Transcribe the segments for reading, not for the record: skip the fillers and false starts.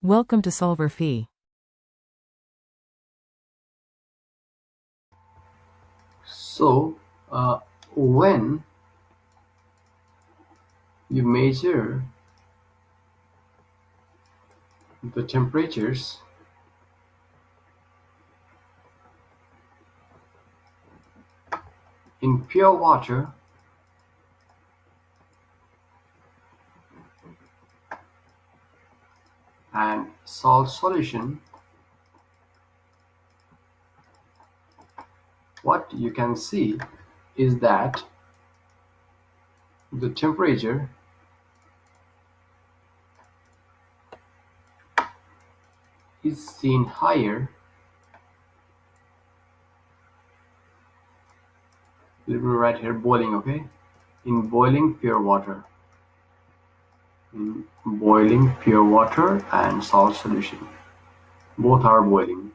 Welcome to solverfy. So, when you measure the temperatures in pure water and salt solution, what you can see is that the temperature is seen higher. Let me write here boiling, okay? In boiling pure water. In boiling pure water and salt solution. Both are boiling.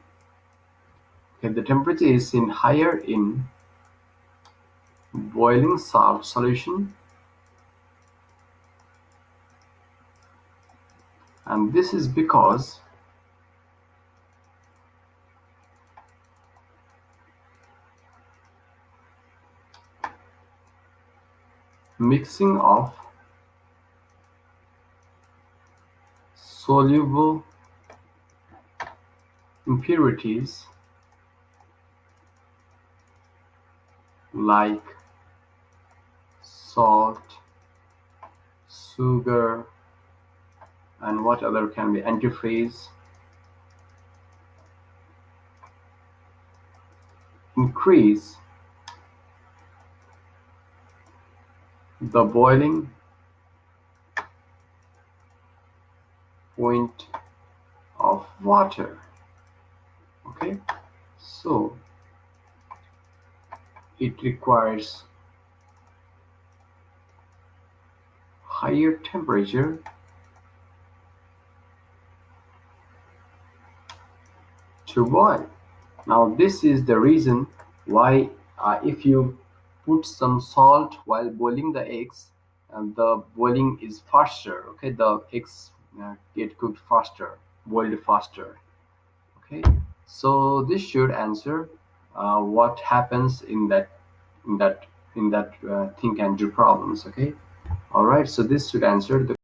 Okay, the temperature is seen higher in boiling salt solution, and this is because mixing of soluble impurities like salt, sugar, and what other can be antifreeze increase the boiling point of water. Okay, so it requires higher temperature to boil. Now this is the reason why if you put some salt while boiling the eggs, the boiling is faster. Okay, the eggs get cooked faster, boiled faster. Okay, so this should answer what happens in that think and do problems. Okay, all right, so this should answer the